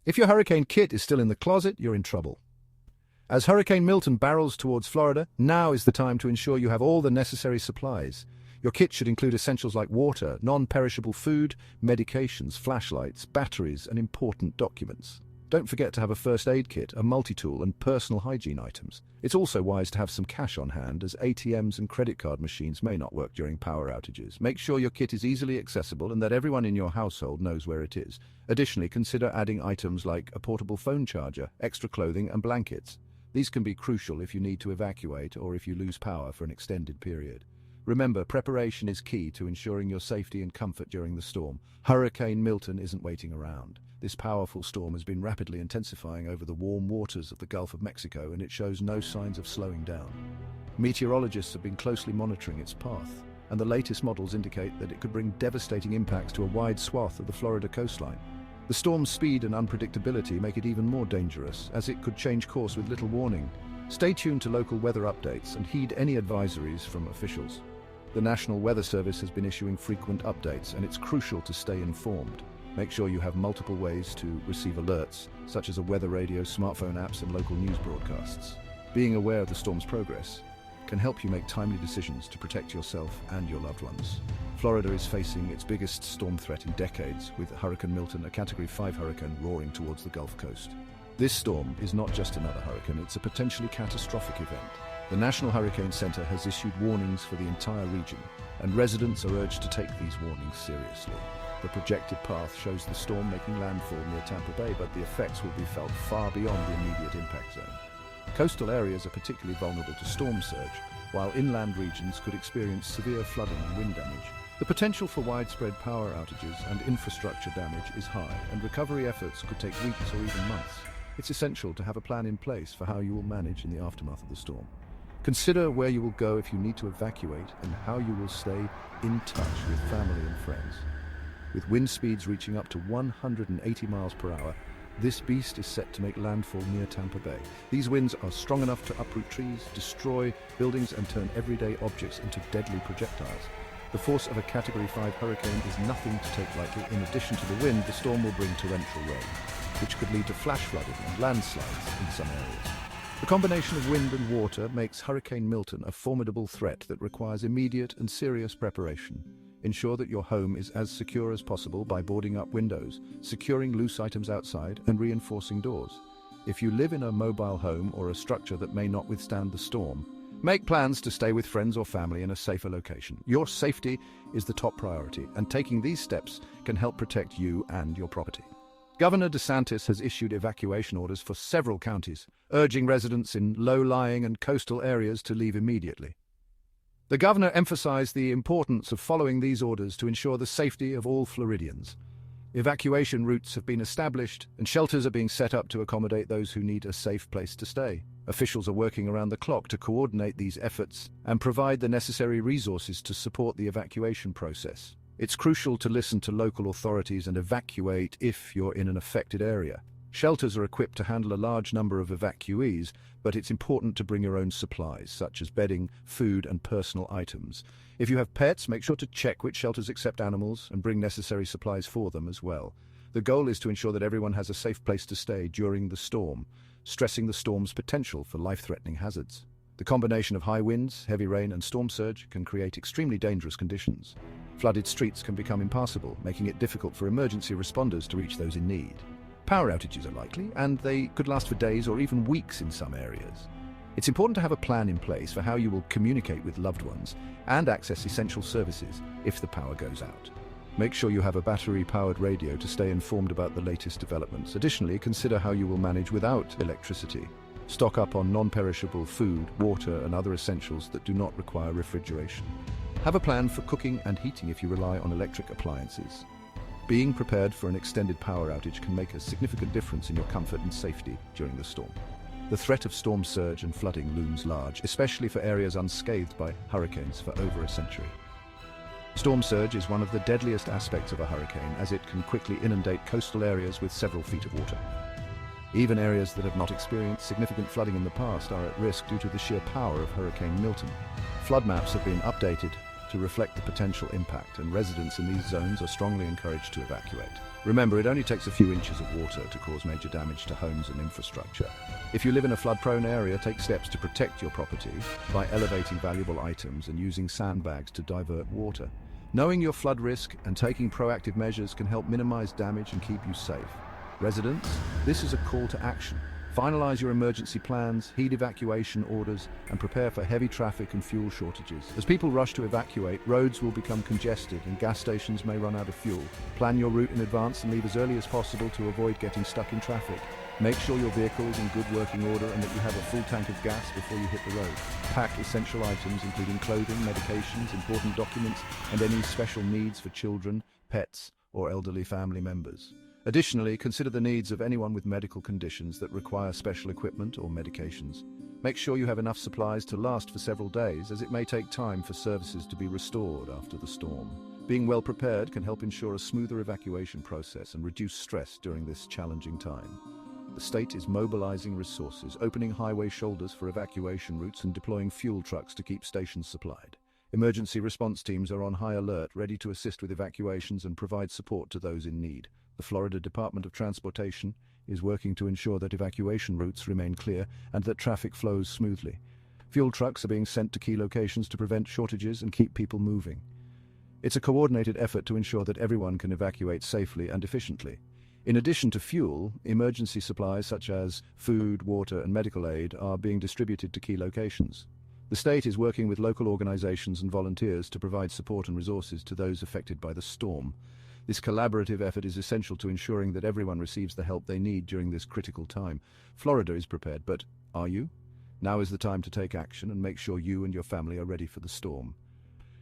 If your hurricane kit is still in the closet, you're in trouble. As Hurricane Milton barrels towards Florida, now is the time to ensure you have all the necessary supplies. Your kit should include essentials like water, non-perishable food, medications, flashlights, batteries, and important documents. Don't forget to have a first aid kit, a multi-tool, and personal hygiene items. It's also wise to have some cash on hand, as ATMs and credit card machines may not work during power outages. Make sure your kit is easily accessible and that everyone in your household knows where it is. Additionally, consider adding items like a portable phone charger, extra clothing, and blankets. These can be crucial if you need to evacuate or if you lose power for an extended period. Remember, preparation is key to ensuring your safety and comfort during the storm. Hurricane Milton isn't waiting around. This powerful storm has been rapidly intensifying over the warm waters of the Gulf of Mexico, and it shows no signs of slowing down. Meteorologists have been closely monitoring its path, and the latest models indicate that it could bring devastating impacts to a wide swath of the Florida coastline. The storm's speed and unpredictability make it even more dangerous, as it could change course with little warning. Stay tuned to local weather updates and heed any advisories from officials. The National Weather Service has been issuing frequent updates, and it's crucial to stay informed. Make sure you have multiple ways to receive alerts, such as a weather radio, smartphone apps, and local news broadcasts. Being aware of the storm's progress can help you make timely decisions to protect yourself and your loved ones. Florida is facing its biggest storm threat in decades, with Hurricane Milton, a Category 5 hurricane, roaring towards the Gulf Coast. This storm is not just another hurricane, it's a potentially catastrophic event. The National Hurricane Center has issued warnings for the entire region, and residents are urged to take these warnings seriously. The projected path shows the storm making landfall near Tampa Bay, but the effects will be felt far beyond the immediate impact zone. Coastal areas are particularly vulnerable to storm surge, while inland regions could experience severe flooding and wind damage. The potential for widespread power outages and infrastructure damage is high, and recovery efforts could take weeks or even months. It's essential to have a plan in place for how you will manage in the aftermath of the storm. Consider where you will go if you need to evacuate and how you will stay in touch with family and friends. With wind speeds reaching up to 180 miles per hour, this beast is set to make landfall near Tampa Bay. These winds are strong enough to uproot trees, destroy buildings, and turn everyday objects into deadly projectiles. The force of a Category 5 hurricane is nothing to take lightly. In addition to the wind, the storm will bring torrential rain, which could lead to flash flooding and landslides in some areas. The combination of wind and water makes Hurricane Milton a formidable threat that requires immediate and serious preparation. Ensure that your home is as secure as possible by boarding up windows, securing loose items outside, and reinforcing doors. If you live in a mobile home or a structure that may not withstand the storm, make plans to stay with friends or family in a safer location. Your safety is the top priority, and taking these steps can help protect you and your property. Governor DeSantis has issued evacuation orders for several counties, urging residents in low-lying and coastal areas to leave immediately. The governor emphasized the importance of following these orders to ensure the safety of all Floridians. Evacuation routes have been established, and shelters are being set up to accommodate those who need a safe place to stay. Officials are working around the clock to coordinate these efforts and provide the necessary resources to support the evacuation process. It's crucial to listen to local authorities and evacuate if you're in an affected area. Shelters are equipped to handle a large number of evacuees, but it's important to bring your own supplies, such as bedding, food, and personal items. If you have pets, make sure to check which shelters accept animals and bring necessary supplies for them as well. The goal is to ensure that everyone has a safe place to stay during the storm, stressing the storm's potential for life-threatening hazards. The combination of high winds, heavy rain, and storm surge can create extremely dangerous conditions. Flooded streets can become impassable, making it difficult for emergency responders to reach those in need. Power outages are likely, and they could last for days or even weeks in some areas. It's important to have a plan in place for how you will communicate with loved ones and access essential services if the power goes out. Make sure you have a battery-powered radio to stay informed about the latest developments. Additionally, consider how you will manage without electricity. Stock up on non-perishable food, water, and other essentials that do not require refrigeration. Have a plan for cooking and heating if you rely on electric appliances. Being prepared for an extended power outage can make a significant difference in your comfort and safety during the storm. The threat of storm surge and flooding looms large, especially for areas unscathed by hurricanes for over a century. Storm surge is one of the deadliest aspects of a hurricane, as it can quickly inundate coastal areas with several feet of water. Even areas that have not experienced significant flooding in the past are at risk due to the sheer power of Hurricane Milton. Flood maps have been updated, to reflect the potential impact, and residents in these zones are strongly encouraged to evacuate. Remember, it only takes a few inches of water to cause major damage to homes and infrastructure. If you live in a flood-prone area, take steps to protect your property by elevating valuable items and using sandbags to divert water. Knowing your flood risk and taking proactive measures can help minimize damage and keep you safe. Residents, this is a call to action. Finalize your emergency plans, heed evacuation orders, and prepare for heavy traffic and fuel shortages. As people rush to evacuate, roads will become congested and gas stations may run out of fuel. Plan your route in advance and leave as early as possible to avoid getting stuck in traffic. Make sure your vehicle is in good working order and that you have a full tank of gas before you hit the road. Pack essential items including clothing, medications, important documents, and any special needs for children, pets, or elderly family members. Additionally, consider the needs of anyone with medical conditions that require special equipment or medications. Make sure you have enough supplies to last for several days, as it may take time for services to be restored after the storm. Being well prepared can help ensure a smoother evacuation process and reduce stress during this challenging time. The state is mobilizing resources, opening highway shoulders for evacuation routes and deploying fuel trucks to keep stations supplied. Emergency response teams are on high alert, ready to assist with evacuations and provide support to those in need. The Florida Department of Transportation is working to ensure that evacuation routes remain clear and that traffic flows smoothly. Fuel trucks are being sent to key locations to prevent shortages and keep people moving. It's a coordinated effort to ensure that everyone can evacuate safely and efficiently. In addition to fuel, emergency supplies such as food, water, and medical aid are being distributed to key locations. The state is working with local organizations and volunteers to provide support and resources to those affected by the storm. This collaborative effort is essential to ensuring that everyone receives the help they need during this critical time. Florida is prepared, but are you? Now is the time to take action and make sure you and your family are ready for the storm.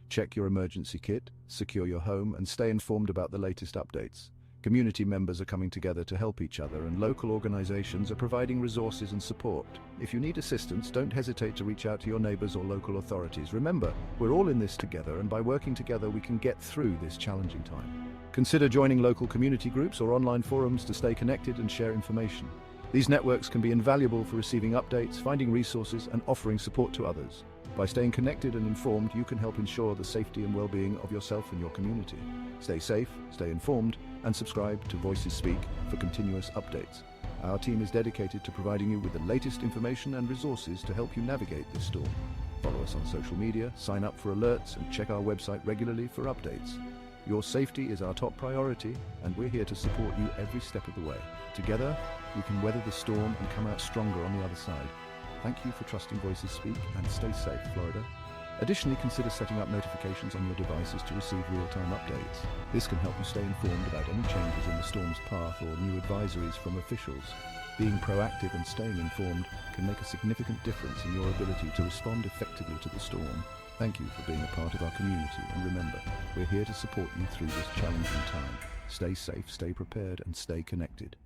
Check your emergency kit, secure your home, and stay informed about the latest updates. Community members are coming together to help each other, and local organizations are providing resources and support. If you need assistance, don't hesitate to reach out to your neighbors or local authorities. Remember, we're all in this together, and by working together we can get through this challenging time. Consider joining local community groups or online forums to stay connected and share information. These networks can be invaluable for receiving updates, finding resources, and offering support to others. By staying connected and informed, you can help ensure the safety and well-being of yourself and your community. Stay safe, stay informed, and subscribe to Voices Speak for continuous updates. Our team is dedicated to providing you with the latest information and resources to help you navigate this storm. Follow us on social media, sign up for alerts, and check our website regularly for updates. Your safety is our top priority, and we're here to support you every step of the way. Together, we can weather the storm and come out stronger on the other side. Thank you for trusting Voices Speak, and stay safe, Florida. Additionally, consider setting up notifications on your devices to receive real-time updates. This can help you stay informed about any changes in the storm's path or new advisories from officials. Being proactive and staying informed can make a significant difference in your ability to respond effectively to the storm. Thank you for being a part of our community, and remember, we're here to support you through this challenging time. Stay safe, stay prepared, and stay connected.